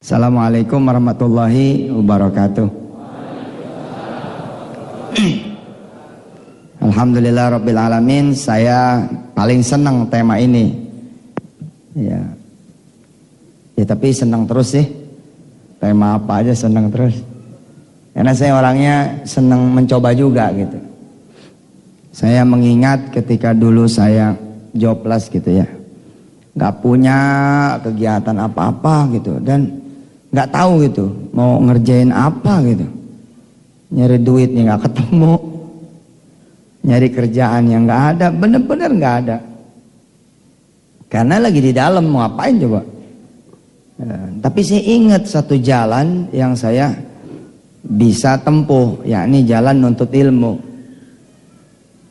Assalamualaikum warahmatullahi wabarakatuh. Alhamdulillah rabbil alamin. Saya paling senang tema ini. Ya tapi senang terus sih. Tema apa aja senang terus. Karena saya orangnya senang mencoba juga gitu. Saya mengingat ketika dulu saya jobless gitu ya, nggak punya kegiatan apa-apa gitu, dan nggak tahu gitu mau ngerjain apa gitu, nyari duitnya nggak ketemu, nyari kerjaan yang nggak ada, bener-bener nggak ada, karena lagi di dalam mau ngapain coba. Tapi saya ingat satu jalan yang saya bisa tempuh, yakni jalan nuntut ilmu.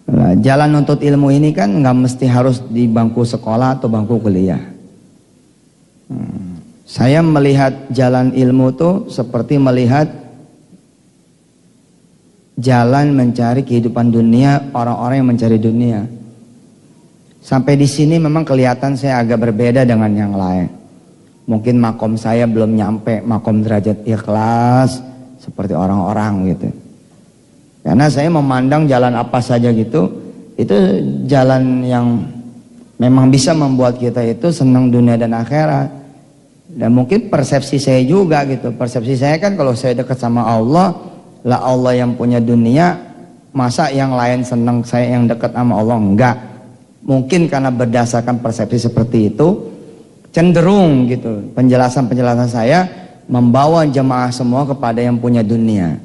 Nah, jalan nuntut ilmu ini kan nggak mesti harus di bangku sekolah atau bangku kuliah. Saya melihat jalan ilmu tuh seperti melihat jalan mencari kehidupan dunia, orang-orang yang mencari dunia. Sampai di sini memang kelihatan saya agak berbeda dengan yang lain. Mungkin makom saya belum nyampe makom derajat ikhlas seperti orang-orang gitu. Karena saya memandang jalan apa saja gitu, itu jalan yang memang bisa membuat kita itu senang dunia dan akhirat. Dan mungkin persepsi saya juga gitu. Persepsi saya kan kalau saya dekat sama Allah, lah Allah yang punya dunia, masa yang lain senang saya yang dekat sama Allah? Enggak. Mungkin karena berdasarkan persepsi seperti itu, cenderung gitu penjelasan-penjelasan saya membawa jemaah semua kepada yang punya dunia.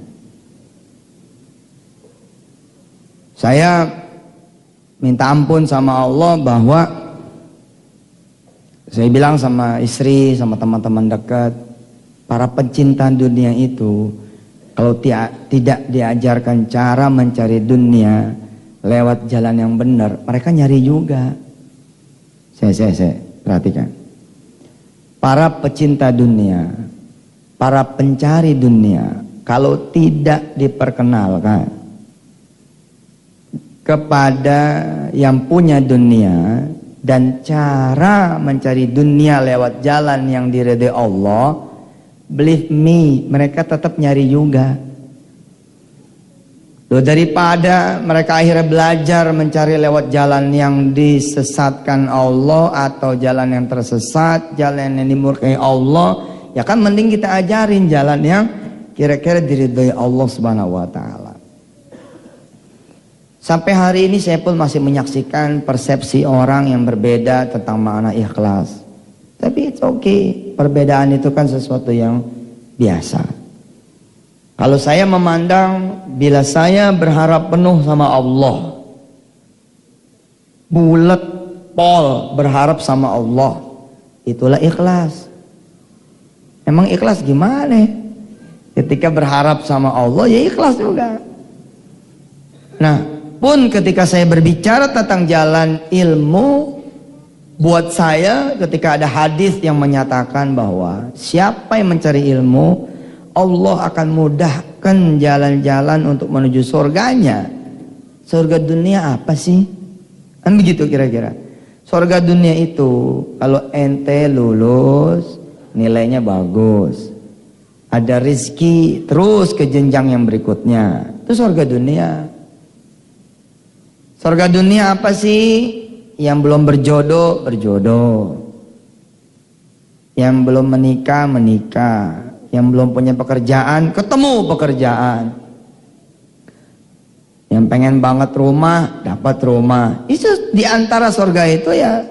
Saya minta ampun sama Allah bahwa saya bilang sama istri, sama teman-teman dekat, para pencinta dunia itu kalau tidak diajarkan cara mencari dunia lewat jalan yang benar, mereka nyari juga. Saya perhatikan. Para pecinta dunia, para pencari dunia, kalau tidak diperkenalkan kepada yang punya dunia dan cara mencari dunia lewat jalan yang diridhai Allah, believe me, mereka tetap nyari juga. Loh, daripada mereka akhirnya belajar mencari lewat jalan yang disesatkan Allah atau jalan yang tersesat, jalan yang dimurkai Allah, ya kan mending kita ajarin jalan yang kira-kira diridhai Allah Subhanahu wa taala. Sampai hari ini saya pun masih menyaksikan persepsi orang yang berbeda tentang makna ikhlas. Tapi it's okay, perbedaan itu kan sesuatu yang biasa. Kalau saya memandang, bila saya berharap penuh sama Allah, bulat pol berharap sama Allah, itulah ikhlas. Emang ikhlas gimana? Ketika berharap sama Allah, ya ikhlas juga. Nah, pun ketika saya berbicara tentang jalan ilmu, buat saya ketika ada hadis yang menyatakan bahwa siapa yang mencari ilmu, Allah akan mudahkan jalan-jalan untuk menuju surganya. Surga dunia apa sih? Kan begitu kira-kira. Surga dunia itu kalau ente lulus, nilainya bagus, ada rezeki terus ke jenjang yang berikutnya, itu surga dunia. Surga dunia apa sih? Yang belum berjodoh, berjodoh. Yang belum menikah, menikah. Yang belum punya pekerjaan, ketemu pekerjaan. Yang pengen banget rumah, dapat rumah. Itu di antara surga itu ya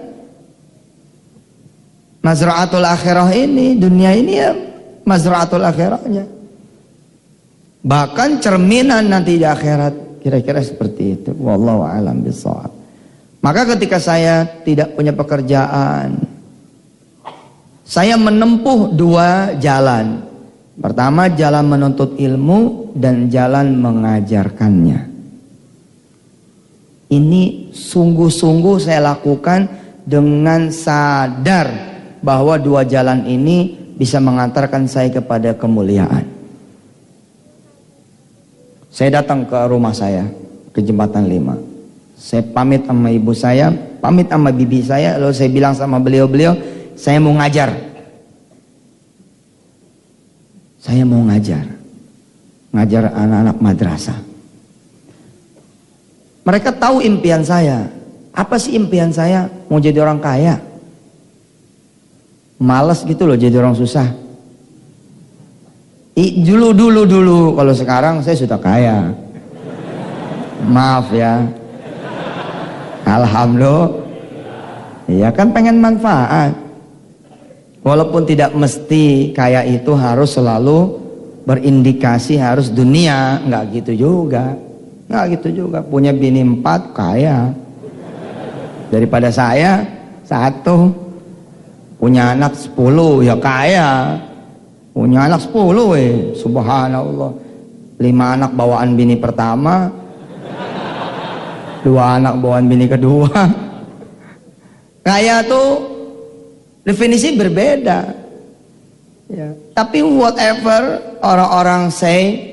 Mazra'atul akhirah ini, dunia ini ya Mazra'atul akhirahnya. Bahkan cerminan nanti di akhirat. Kira-kira seperti itu. Wallahu a'lam bishawab. Maka ketika saya tidak punya pekerjaan, saya menempuh dua jalan. Pertama, jalan menuntut ilmu dan jalan mengajarkannya. Ini sungguh-sungguh saya lakukan dengan sadar bahwa dua jalan ini bisa mengantarkan saya kepada kemuliaan. Saya datang ke rumah saya, ke Jembatan 5. Saya pamit sama ibu saya, pamit sama bibi saya, lalu saya bilang sama beliau-beliau, saya mau ngajar. Saya mau ngajar anak-anak madrasah. Mereka tahu impian saya. Apa sih impian saya? Mau jadi orang kaya. Males gitu loh jadi orang susah. Dulu. Kalau sekarang saya sudah kaya. Maaf ya. Alhamdulillah. Ya kan pengen manfaat. Walaupun tidak mesti kaya itu harus selalu berindikasi harus dunia. Nggak gitu juga. Punya bini 4 kaya. Daripada saya 1. Punya anak 10 ya kaya. Punya anak 10 subhanallah. 5 anak bawaan bini pertama, 2 anak bawaan bini kedua. Kaya tuh definisi berbeda ya. Tapi whatever orang-orang say,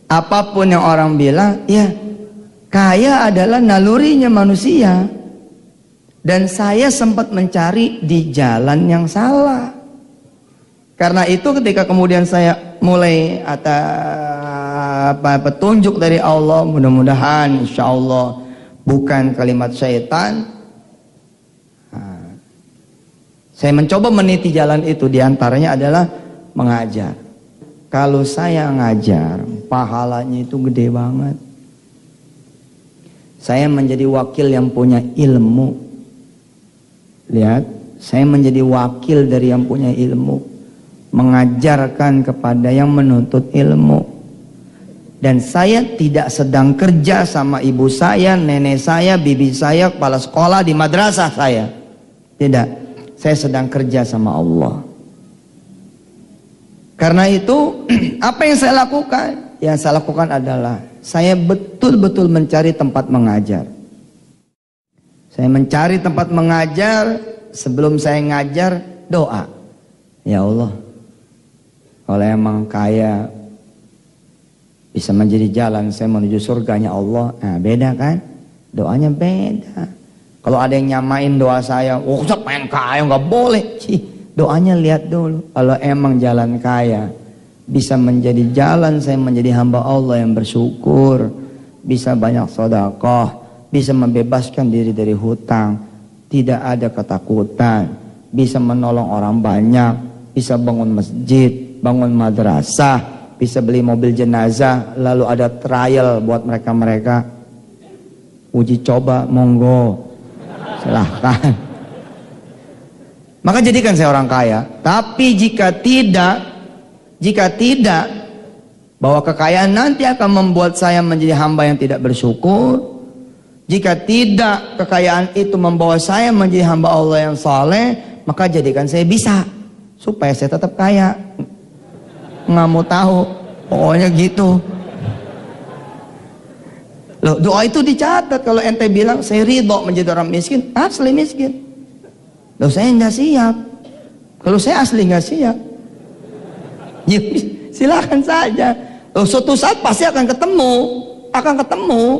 apapun yang orang bilang, ya kaya adalah nalurinya manusia. Dan saya sempat mencari di jalan yang salah. Karena itu ketika kemudian saya mulai petunjuk dari Allah, mudah-mudahan insya Allah bukan kalimat syaitan. Saya mencoba meniti jalan itu, diantaranya adalah mengajar. Kalau saya ngajar, pahalanya itu gede banget. Saya menjadi wakil yang punya ilmu. Lihat, saya menjadi wakil dari yang punya ilmu. Mengajarkan kepada yang menuntut ilmu. Dan saya tidak sedang kerja sama ibu saya, nenek saya, bibi saya, kepala sekolah di madrasah saya. Tidak, saya sedang kerja sama Allah. Karena itu apa yang saya lakukan? Yang saya lakukan adalah saya betul-betul mencari tempat mengajar. Saya mencari tempat mengajar. Sebelum saya ngajar, doa. Ya Allah, kalau emang kaya bisa menjadi jalan saya menuju surganya Allah. Nah beda kan? Doanya beda. Kalau ada yang nyamain doa saya, oh saya pengen kaya, nggak boleh. Doanya lihat dulu. Kalau emang jalan kaya bisa menjadi jalan saya menjadi hamba Allah yang bersyukur, bisa banyak sedekah, bisa membebaskan diri dari hutang, tidak ada ketakutan, bisa menolong orang banyak, bisa bangun masjid, bangun madrasah, bisa beli mobil jenazah, lalu ada trial buat mereka-mereka. Uji coba, monggo, silahkan. Maka jadikan saya orang kaya. Tapi jika tidak, bahwa kekayaan nanti akan membuat saya menjadi hamba yang tidak bersyukur. Jika tidak, kekayaan itu membawa saya menjadi hamba Allah yang saleh, maka jadikan saya bisa supaya saya tetap kaya. Nggak mau tahu, pokoknya gitu. Loh, doa itu dicatat. Kalau ente bilang saya ridho menjadi orang miskin, asli miskin. Loh, saya nggak siap. Kalau saya asli nggak siap, ya, silakan saja. Loh, suatu saat pasti akan ketemu.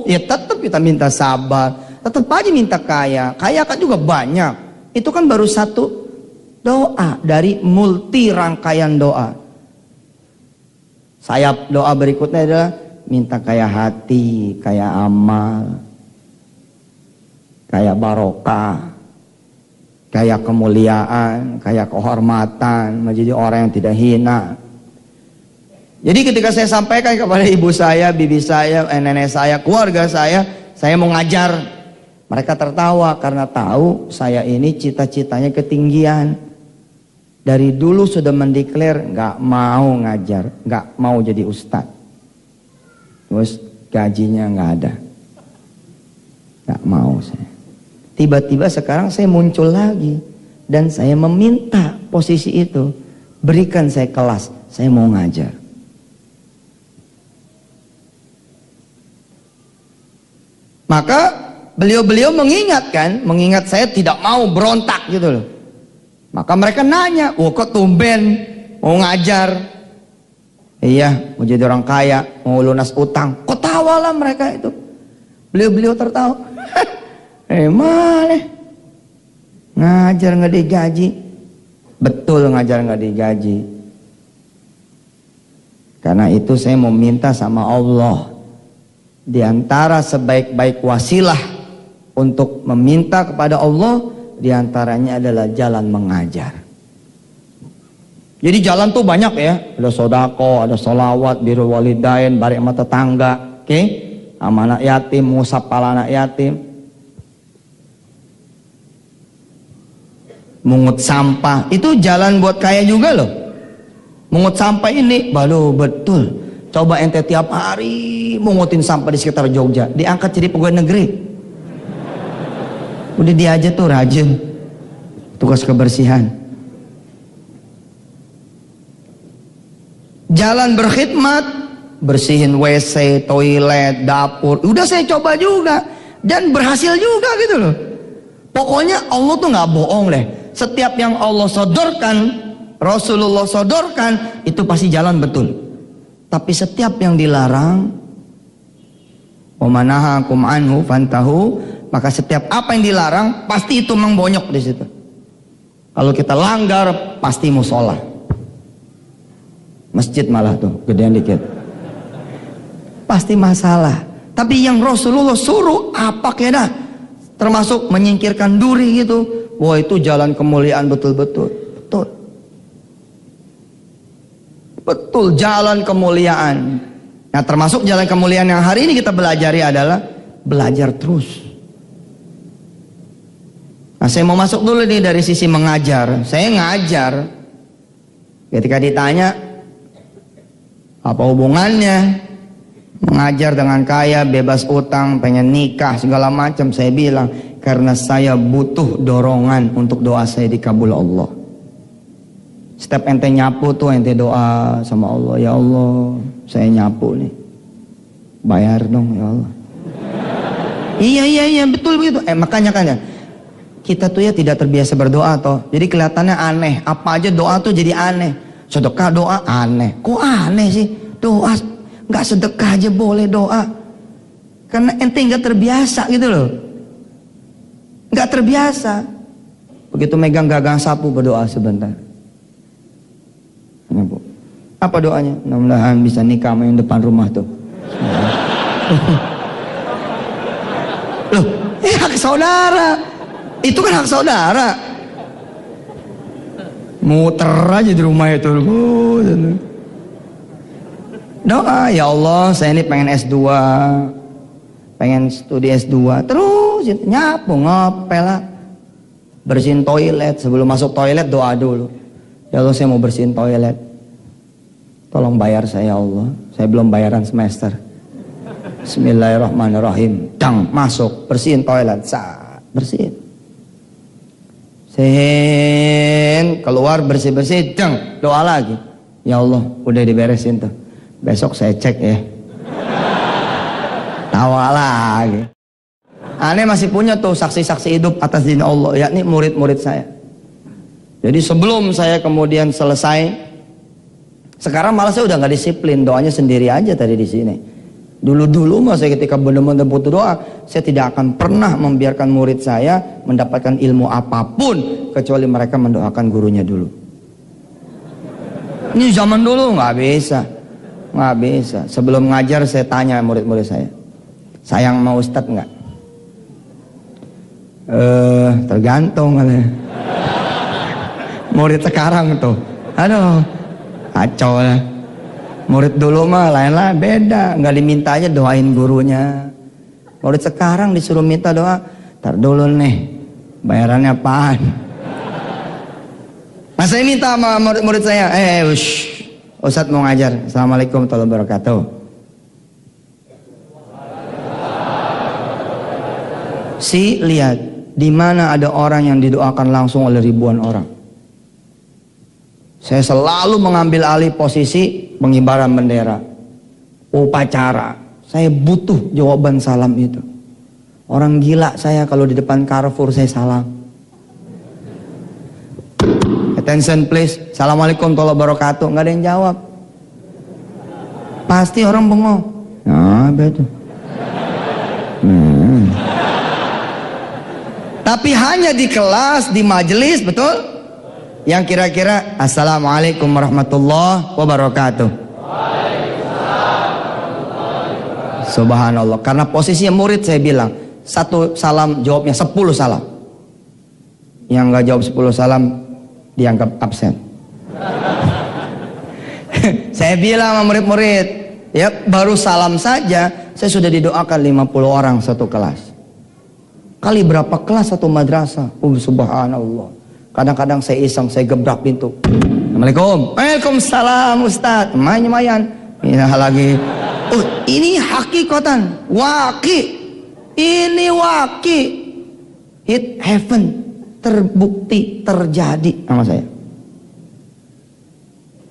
Ya tetap kita minta sabar, tetap aja minta kaya. Kaya kan juga banyak. Itu kan baru satu doa dari multi rangkaian doa. Sayap doa berikutnya adalah minta kaya hati, kaya amal, kaya barokah, kaya kemuliaan, kaya kehormatan, menjadi orang yang tidak hina. Jadi ketika saya sampaikan kepada ibu saya, bibi saya, nenek saya, keluarga saya mau ngajar. Mereka tertawa karena tahu saya ini cita-citanya ketinggian. Dari dulu sudah mendeklar nggak mau ngajar, nggak mau jadi ustadz. Terus gajinya nggak ada, nggak mau saya. Tiba-tiba sekarang saya muncul lagi dan saya meminta posisi itu, berikan saya kelas, saya mau ngajar. Maka beliau-beliau mengingat saya tidak mau berontak gitu loh. Maka mereka nanya, "Oh, kok tumben mau ngajar?" "Iya, mau jadi orang kaya, mau lunas utang." Kok tawalah mereka itu. Beliau-beliau tertawa. Malah ngajar nggak digaji. Betul, ngajar nggak digaji. Karena itu saya mau minta sama Allah, di antara sebaik-baik wasilah untuk meminta kepada Allah, di antaranya adalah jalan mengajar. Jadi jalan tuh banyak ya, ada sodako, ada solawat, birrul walidain, baik sama tetangga, oke? Sama anak yatim, ngusap pala anak yatim, mungut sampah, itu jalan buat kaya juga loh. Mungut sampah ini, baru betul. Coba ente tiap hari mungutin sampah di sekitar Jogja, diangkat jadi pegawai negeri. Udah dia aja tuh rajin, tugas kebersihan. Jalan berkhidmat, bersihin WC, toilet, dapur, udah saya coba juga dan berhasil juga gitu loh. Pokoknya Allah tuh nggak bohong deh. Setiap yang Allah sodorkan, Rasulullah sodorkan, itu pasti jalan betul. Tapi setiap yang dilarang, wa manahakum anhu fantahu, maka setiap apa yang dilarang pasti itu mengbonyok di situ. Kalau kita langgar pasti musola, masjid malah tuh gedean dikit, pasti masalah. Tapi yang Rasulullah suruh apa kena, termasuk menyingkirkan duri gitu, wah itu jalan kemuliaan betul-betul. Betul, betul jalan kemuliaan. Nah termasuk jalan kemuliaan yang hari ini kita belajari adalah belajar terus. Nah saya mau masuk dulu nih dari sisi mengajar. Saya ngajar, ketika ditanya apa hubungannya mengajar dengan kaya, bebas utang, pengen nikah segala macam, saya bilang karena saya butuh dorongan untuk doa saya dikabul Allah. Setiap ente nyapu tuh ente doa sama Allah, ya Allah saya nyapu nih, bayar dong ya Allah. Iya betul begitu. Makanya kan ya, kita tuh ya tidak terbiasa berdoa toh, jadi kelihatannya aneh. Apa aja doa tuh jadi aneh. Sedekah doa aneh. Kok aneh sih? Doa nggak sedekah aja boleh doa, karena ente nggak terbiasa gitu loh, nggak terbiasa. Begitu megang gagang sapu berdoa sebentar. Ya, Bu. Apa doanya? Mudah-mudahan bisa nikah sama yang depan rumah tuh. Loh, hak saudara. Itu kan hak saudara. Muter aja di rumah itu. Doa, ya Allah saya ini pengen S2, pengen studi S2. Terus nyapu, ngepel lah, bersihin toilet. Sebelum masuk toilet doa dulu, ya Allah saya mau bersihin toilet, tolong bayar saya ya Allah, saya belum bayaran semester. Bismillahirrahmanirrahim, dang masuk, bersihin toilet, bersihin. Sen keluar bersih-bersih, dang doa lagi, ya Allah udah diberesin tuh, besok saya cek ya. Tawa lagi. Aneh masih punya tuh saksi-saksi hidup atas din Allah, yakni murid-murid saya. Jadi sebelum saya kemudian selesai, sekarang malah saya udah nggak disiplin, doanya sendiri aja tadi di sini. Dulu-dulu mah saya ketika benar-benar butuh doa, saya tidak akan pernah membiarkan murid saya mendapatkan ilmu apapun kecuali mereka mendoakan gurunya dulu. Ini zaman dulu nggak bisa. Sebelum ngajar saya tanya murid-murid saya, sayang sama ustadz nggak? Tergantung. Murid sekarang tuh, aduh kacau lah. Murid dulu mah lain lah, beda, nggak diminta aja doain gurunya. Murid sekarang disuruh minta doa, tar dulu nih bayarannya apaan? Nah saya minta sama murid-murid saya, Ustadz mau ngajar. Assalamualaikum warahmatullahi wabarakatuh. Lihat di mana ada orang yang didoakan langsung oleh ribuan orang. Saya selalu mengambil alih posisi pengibaran bendera, upacara. Saya butuh jawaban salam itu. Orang gila saya kalau di depan Carrefour saya salam. Attention please, assalamualaikum warahmatullahi wabarakatuh. Nggak ada yang jawab. Pasti orang bengong. Nah, betul. Tapi hanya di kelas, di majelis, betul? Yang kira-kira assalamualaikum warahmatullahi wabarakatuh. Subhanallah. Karena posisinya murid, saya bilang satu salam jawabnya 10 salam. Yang nggak jawab 10 salam dianggap absen. Saya bilang sama murid-murid, ya baru salam saja saya sudah didoakan 50 orang satu kelas. Kali berapa kelas satu madrasah? Subhanallah. Kadang-kadang saya iseng, saya gebrak pintu. Assalamualaikum. Waalaikumsalam Ustaz. Lumayan. Ya lagi. Oh, ini hakikatan, waki. Ini waki. It heaven, terbukti terjadi sama saya.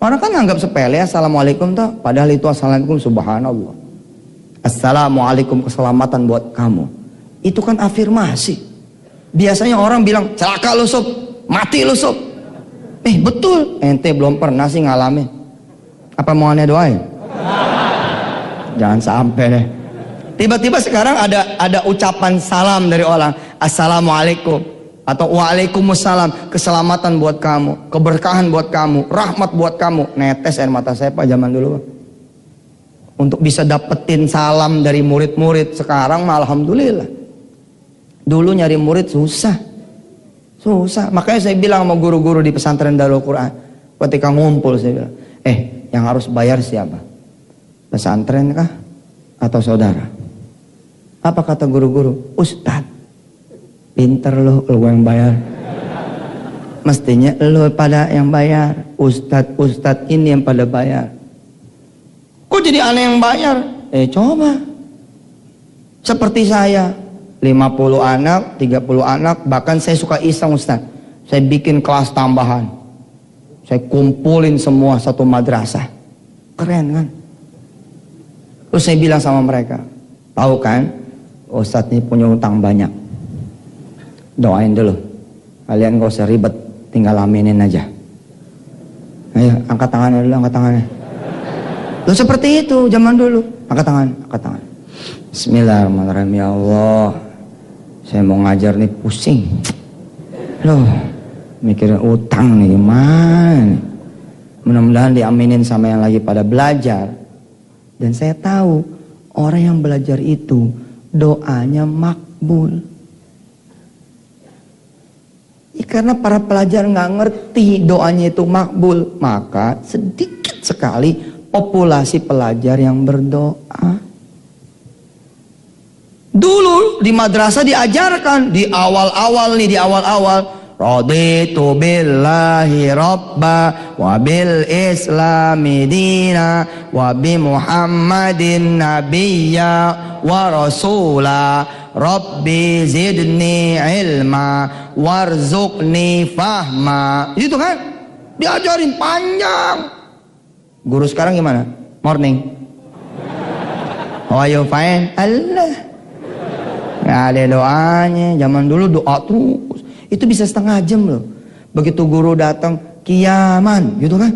Orang kan anggap sepele assalamualaikum tuh, padahal itu assalamualaikum subhanallah. Assalamualaikum keselamatan buat kamu. Itu kan afirmasi. Biasanya orang bilang celaka lu Sob, mati lu Sob. Betul, ente belum pernah sih ngalamin. Apa mau aneh doain? Jangan sampai deh. Tiba-tiba sekarang ada ucapan salam dari orang, assalamualaikum. Atau waalaikumsalam, keselamatan buat kamu, keberkahan buat kamu, rahmat buat kamu. Netes air mata saya Pak zaman dulu Pak. Untuk bisa dapetin salam dari murid-murid. Sekarang mah alhamdulillah. Dulu nyari murid susah. Makanya saya bilang sama guru-guru di pesantren Darul Quran, ketika ngumpul saya bilang, yang harus bayar siapa? Pesantren kah? Atau saudara? Apa kata guru-guru? Ustadz. Pinter lo yang bayar. Mestinya lo pada yang bayar. Ustadz ini yang pada bayar. Kok jadi aneh yang bayar? Coba. Seperti saya 50 anak, 30 anak. Bahkan saya suka iseng Ustadz. Saya bikin kelas tambahan. Saya kumpulin semua satu madrasah. Keren kan? Terus saya bilang sama mereka, tahu kan Ustadz ini punya utang banyak. Doain dulu, kalian gak usah ribet, tinggal aminin aja. Ayo angkat tangannya dulu, angkat tangannya. Lo seperti itu zaman dulu. Angkat tangan. Bismillahirrahmanirrahim. Ya Allah, saya mau ngajar nih pusing. Loh, mikirin utang nih gimana. Mudah-mudahan diaminin sama yang lagi pada belajar. Dan saya tahu orang yang belajar itu doanya makbul. Karena para pelajar nggak ngerti doanya itu makbul, maka sedikit sekali populasi pelajar yang berdoa. Dulu di madrasah diajarkan di awal-awal raditu billahi rabba wa bil islami dina wa bi muhammadin nabiyya wa rasula rabbi zidni ilma warzuqni fahma. Itu kan diajarin panjang. Guru sekarang gimana? Morning. How are you fine? Allah. Nggak ada doanya. Zaman dulu doa terus. Itu bisa setengah jam loh. Begitu guru datang, kiaman, gitu kan?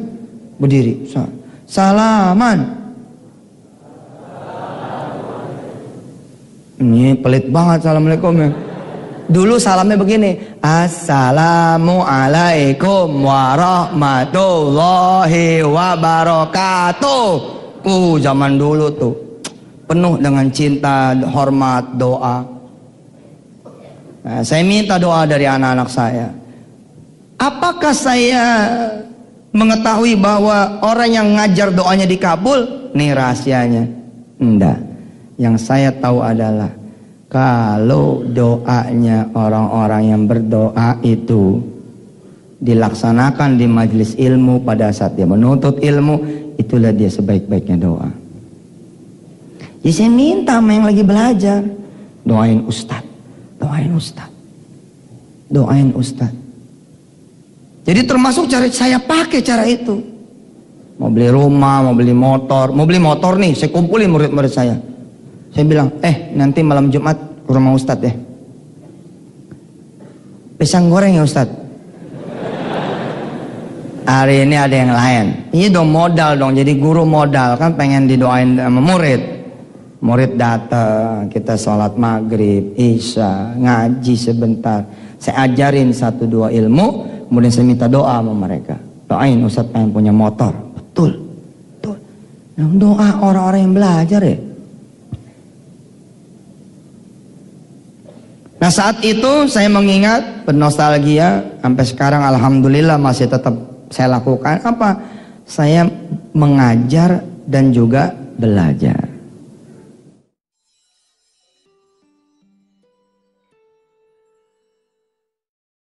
Berdiri, salaman. Ini pelit banget assalamualaikum ya. Dulu salamnya begini, assalamualaikum warahmatullahi wabarakatuh. Zaman dulu tuh penuh dengan cinta, hormat, doa. Nah, saya minta doa dari anak-anak saya. Apakah saya mengetahui bahwa orang yang ngajar doanya dikabul? Nih rahasianya. Enggak. Yang saya tahu adalah kalau doanya orang-orang yang berdoa itu dilaksanakan di majelis ilmu pada saat dia menuntut ilmu, itulah dia sebaik-baiknya doa. Jadi saya minta sama yang lagi belajar, doain Ustadz, doain Ustadz, doain Ustadz. Jadi termasuk cara saya pakai cara itu. Mau beli rumah, mau beli motor nih, saya kumpulin murid-murid saya. Saya bilang, nanti malam Jumat ke rumah Ustadz ya. Pisang goreng ya Ustadz. Hari ini ada yang lain. Iya dong, modal dong. Jadi guru modal kan pengen didoain sama murid. Murid datang, kita sholat maghrib, isya, ngaji sebentar. Saya ajarin 1-2 ilmu, kemudian saya minta doa sama mereka. Doain, Ustadz pengen punya motor. Betul, betul. Doa orang-orang yang belajar ya. Nah saat itu saya mengingat, bernostalgia, sampai sekarang alhamdulillah masih tetap saya lakukan apa? Saya mengajar dan juga belajar.